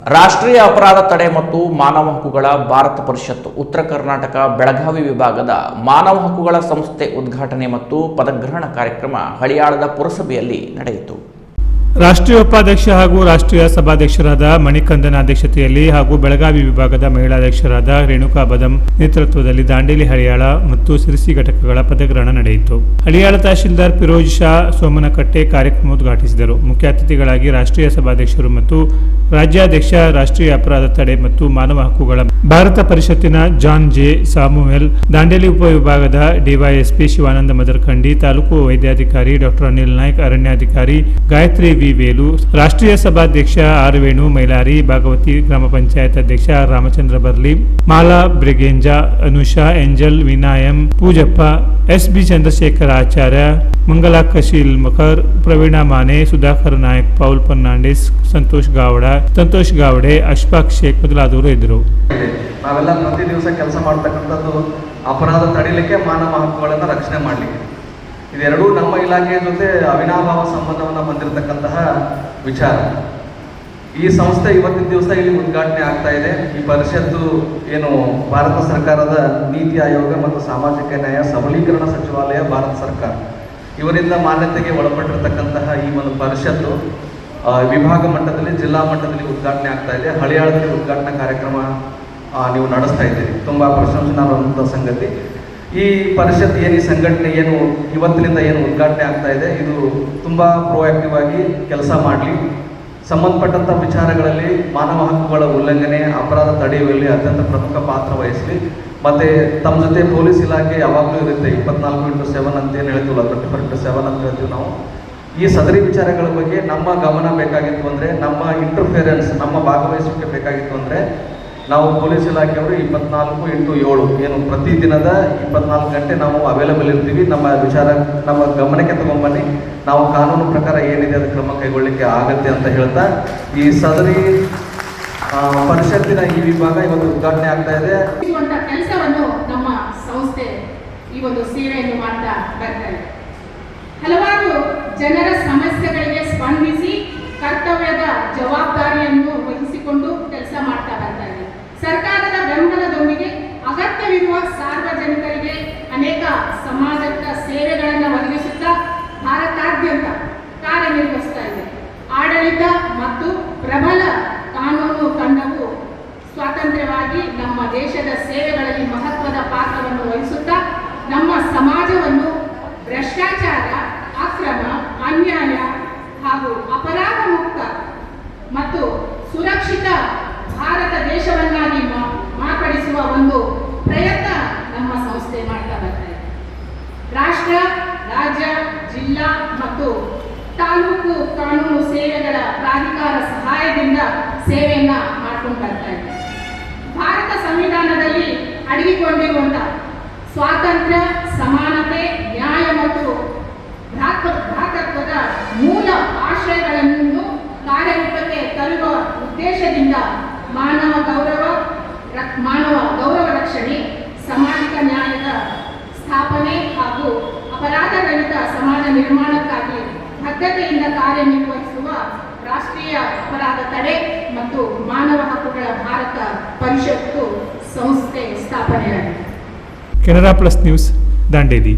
ರಾಷ್ಟ್ರೀಯ ಅಪರಾಧ ತಡೆ ಮತ್ತು ಮಾನವ ಹಕ್ಕುಗಳ ಭಾರತ ಪರಿಷತ್ ಉತ್ತರ ಕರ್ನಾಟಕ ಬೆಳಗಾವಿ ವಿಭಾಗದ ಮಾನವ ಹಕ್ಕುಗಳ ಸಂಸ್ಥೆ ಉದ್ಘಾಟನೆ ಮತ್ತು ಪದಗ್ರಹಣ ಕಾರ್ಯಕ್ರಮ ಹಳಿಯಾಳದ ಪುರಸಭೆಯಲ್ಲಿ ನಡೆಯಿತು. ರಾಷ್ಟ್ರೀಯ ಉಪಾಧ್ಯಕ್ಷ ಹಾಗೂ ರಾಷ್ಟ್ರೀಯ ಸಭಾಧ್ಯಕ್ಷರಾದ ಮಣಿಕಂದನ ಅಧ್ಯಕ್ಷತೆಯಲ್ಲಿ ಹಾಗೂ ಬೆಳಗಾವಿ ವಿಭಾಗದ ಮಹಿಳಾಧ್ಯಕ್ಷರಾದ ರೇಣುಕಾ ಬದಂ ನೇತೃತ್ವದಲ್ಲಿ ದಾಂಡೇಲಿ ಹಳಿಯಾಳ ಮತ್ತು ಸಿರಿಸಿ ಘಟಕಗಳ ಪದಗ್ರಹಣ ನಡೆಯಿತು. ಹಳಿಯಾಳ ತಹಶೀಲ್ದಾರ್ ಫಿರೋಜ್ ಶಾ ಸೋಮನಕಟ್ಟೆ ಕಾರ್ಯಕ್ರಮ ಉದ್ಘಾಟಿಸಿದರು. ಮುಖ್ಯ ಅತಿಥಿಗಳಾಗಿ ರಾಷ್ಟ್ರೀಯ ಸಭಾಧ್ಯಕ್ಷರು ಮತ್ತು ರಾಜ್ಯಾಧ್ಯಕ್ಷ ರಾಷ್ಟ್ರೀಯ ಅಪರಾಧ ತಡೆ ಮತ್ತು ಮಾನವ ಹಕ್ಕುಗಳ ಭಾರತ ಪರಿಷತ್ತಿನ ಜಾನ್ ಜೆ ಸಾಮುವೆಲ್, ದಾಂಡೇಲಿ ಉಪವಿಭಾಗದ ಡಿವೈಎಸ್ಪಿ ಶಿವಾನಂದ ಮದರ್ಖಂಡಿ, ತಾಲೂಕು ವೈದ್ಯಾಧಿಕಾರಿ ಡಾಕ್ಟರ್ ಅನಿಲ್ ನಾಯ್ಕ್, ಅರಣ್ಯಾಧಿಕಾರಿ ಗಾಯತ್ರಿ ವಿ ವೇಲು, ರಾಷ್ಟ್ರೀಯ ಸಭಾಧ್ಯಕ್ಷ ಆರ್ ವೇಣು ಮೈಲಾರಿ, ಭಾಗವತಿ ಗ್ರಾಮ ಪಂಚಾಯತ್ ಅಧ್ಯಕ್ಷ Ramachandra Barli, Mala Braganza, Anusha, Angel, Vinayam, Poojappa, S B Chandrashekara Acharya, Mangalakka Sheelmakar, Praveena Mane, Sudhakar Nayak, Paul Fernandes, Santosh Gavade, Ashfaq Shaikh ಮೊದಲಾದವರು ಇದ್ದರು. ನಾವೆಲ್ಲ ಪ್ರತಿ ದಿವಸ ಕೆಲಸ ಮಾಡ್ತಕ್ಕಂಥದ್ದು ಅಪರಾಧ ತಡಿಲಿಕ್ಕೆ, ಮಾನವ ಹಕ್ಕುಗಳನ್ನು ರಕ್ಷಣೆ ಮಾಡಲಿಕ್ಕೆ. ಇದೆರಡೂ ನಮ್ಮ ಇಲಾಖೆಯ ಜೊತೆ ಅವಿನಾಭಾವ ಸಂಬಂಧವನ್ನು ಹೊಂದಿರತಕ್ಕಂತಹ ವಿಚಾರ. ಈ ಸಂಸ್ಥೆ ಇವತ್ತಿನ ದಿವಸ ಇಲ್ಲಿ ಉದ್ಘಾಟನೆ ಆಗ್ತಾ ಇದೆ. ಈ ಪರಿಷತ್ತು ಏನು ಭಾರತ ಸರ್ಕಾರದ ನೀತಿ ಆಯೋಗ ಮತ್ತು ಸಾಮಾಜಿಕ ನ್ಯಾಯ ಸಬಲೀಕರಣ ಸಚಿವಾಲಯ, ಭಾರತ ಸರ್ಕಾರ ಇವರಿಂದ ಮಾನ್ಯತೆಗೆ ಒಳಪಟ್ಟಿರತಕ್ಕಂತಹ ಈ ಒಂದು ಪರಿಷತ್ತು ವಿಭಾಗ ಮಟ್ಟದಲ್ಲಿ, ಜಿಲ್ಲಾ ಮಟ್ಟದಲ್ಲಿ ಉದ್ಘಾಟನೆ ಆಗ್ತಾ ಇದೆ. ಹಳಿಯಾಳದಲ್ಲಿ ಉದ್ಘಾಟನಾ ಕಾರ್ಯಕ್ರಮ ನೀವು ನಡೆಸ್ತಾ ಇದ್ದೀರಿ. ತುಂಬ ಪ್ರಶಂಸನಾರ್ಹವಾದಂಥ ಸಂಗತಿ. ಈ ಪರಿಷತ್ ಈ ಸಂಘಟನೆ ಇವತ್ತಿನಿಂದ ಉದ್ಘಾಟನೆ ಆಗ್ತಾ ಇದೆ, ಇದು ತುಂಬ ಪ್ರೋಆಕ್ಟಿವ್ ಆಗಿ ಕೆಲಸ ಮಾಡಲಿ, ಸಂಬಂಧಪಟ್ಟಂಥ ವಿಚಾರಗಳಲ್ಲಿ ಮಾನವ ಹಕ್ಕುಗಳ ಉಲ್ಲಂಘನೆ, ಅಪರಾಧ ತಡೆಯುವಲ್ಲಿ ಅತ್ಯಂತ ಪ್ರಮುಖ ಪಾತ್ರ ವಹಿಸಲಿ. ಮತ್ತು ತಮ್ಮ ಜೊತೆ ಪೊಲೀಸ್ ಇಲಾಖೆ ಯಾವಾಗಲೂ ಇರುತ್ತೆ. 24x7 ಅಂತ ಏನು ಹೇಳ್ತೀವಲ್ಲ, 24x7 ಅಂತ ಹೇಳ್ತೀವಿ ನಾವು. ಈ ಸದರಿ ವಿಚಾರಗಳ ಬಗ್ಗೆ ನಮ್ಮ ಗಮನ ಬೇಕಾಗಿತ್ತು ಅಂದರೆ, ನಮ್ಮ ಇಂಟರ್ಫಿಯರೆನ್ಸ್, ನಮ್ಮ ಭಾಗವಹಿಸುವಿಕೆ ಬೇಕಾಗಿತ್ತು ಅಂದರೆ, ನಾವು ಪೊಲೀಸ್ ಇಲಾಖೆಯವರು 24x7 ಏನು ಪ್ರತಿದಿನದ 24 ಗಂಟೆ ನಾವು ಅವೈಲೇಬಲ್ ಇರ್ತೀವಿ. ನಮ್ಮ ವಿಚಾರ ನಮ್ಮ ಗಮನಕ್ಕೆ ತಗೊಂಡ್ಬನ್ನಿ, ನಾವು ಕಾನೂನು ಪ್ರಕಾರ ಏನಿದೆ ಅದಕ್ಕೆ ಕ್ರಮ ಕೈಗೊಳ್ಳಲಿಕ್ಕೆ ಆಗತ್ತೆ ಅಂತ ಹೇಳ್ತಾ, ಈ ಸದರಿ ಪರಿಷತ್ತಿನ ಈ ವಿಭಾಗ ಇವತ್ತು ಉದ್ಘಾಟನೆ ಆಗ್ತಾ ಇದೆ. ಕೆಲಸವನ್ನು ನಮ್ಮ ಸಂಸ್ಥೆ ಈ ಒಂದು ಸೇವೆಯನ್ನು ಮಾಡ್ತಾ ಬರ್ತಾ ಇದೆ. ಹಲವಾರು ಜನರ ಸಮಸ್ಯೆಗಳಿಗೆ ಸ್ಪಂದಿಸಿ ಕರ್ತವ್ಯದ ಜವಾಬ್ದಾರಿಯನ್ನು ವಹಿಸಿಕೊಂಡು ಕೆಲಸ ಮಾಡ್ತಾ ಬರ್ತಾ ಇದೆ. ಸರ್ಕಾರದ ಬೆಂಬಲದೊಂದಿಗೆ ಅಗತ್ಯವಿರುವ ಸಾರ್ವಜನಿಕರಿಗೆ ಅನೇಕ ಸಮಾಜದ ಸೇವೆಗಳನ್ನು ಒದಗಿಸುತ್ತಾ ಭಾರತಾದ್ಯಂತ ಕಾರ್ಯನಿರ್ವಹಿಸ್ತಾ ಇದೆ. ಆಡಳಿತ ಮತ್ತು ಪ್ರಬಲ ಕಾನೂನು ತಂಡವು ಸ್ವಾತಂತ್ರ್ಯವಾಗಿ ನಮ್ಮ ದೇಶದ ಸೇವೆಗಳಲ್ಲಿ ಮಹತ್ವದ ಪಾತ್ರವನ್ನು ವಹಿಸುತ್ತಾ ನಮ್ಮ ಸಮಾಜವನ್ನು ಭ್ರಷ್ಟಾಚಾರ, ಅಕ್ರಮ, ಅನ್ಯಾಯ ಹಾಗೂ ಅಪರಾಧ ಮುಕ್ತ ಮತ್ತು ಸುರಕ್ಷಿತ ಭಾರತ ದೇಶವನ್ನಾಗಿ ಮಾರ್ಪಡಿಸುವ ಒಂದು ಪ್ರಯತ್ನ ನಮ್ಮ ಸಂಸ್ಥೆ ಮಾಡ್ತಾ ಬರ್ತಾ ಇದೆ. ರಾಷ್ಟ್ರ, ರಾಜ್ಯ, ಜಿಲ್ಲಾ ಮತ್ತು ತಾಲೂಕು ಕಾನೂನು ಸೇವೆಗಳ ಪ್ರಾಧಿಕಾರ ಸಹಾಯದಿಂದ ಸೇವೆಯನ್ನ ಮಾಡ್ಕೊಂಡು ಬರ್ತಾ ಇದೆ. ಭಾರತ ಸಂವಿಧಾನದಲ್ಲಿ ಅಡಗಿಕೊಂಡಿರುವಂತಹ ಸ್ವಾತಂತ್ರ್ಯ, ಸಮಾನತೆ, ನ್ಯಾಯ ಮತ್ತು ಭ್ರಾತೃತ್ವದ ಮೂಲ ಆಶಯಗಳನ್ನು ಕಾರ್ಯರೂಪಕ್ಕೆ ತರುವ ಉದ್ದೇಶದಿಂದ ಮಾನವ ಗೌರವ ರಕ್ಷಣೆ, ಸಾಮಾಜಿಕ ನ್ಯಾಯದ ಸ್ಥಾಪನೆ ಹಾಗೂ ಅಪರಾಧರಹಿತ ಸಮಾಜ ನಿರ್ಮಾಣಕ್ಕಾಗಿ ಬದ್ಧತೆಯಿಂದ ಕಾರ್ಯನಿರ್ವಹಿಸುವ ರಾಷ್ಟ್ರೀಯ ಅಪರಾಧ ತಡೆ ಮತ್ತು ಮಾನವ ಹಕ್ಕುಗಳ ಭಾರತ ಪರಿಷತ್ತು ಸಂಸ್ಥೆ ಸ್ಥಾಪನೆಯಾಗಿದೆ. Canara plus news, Dandeli.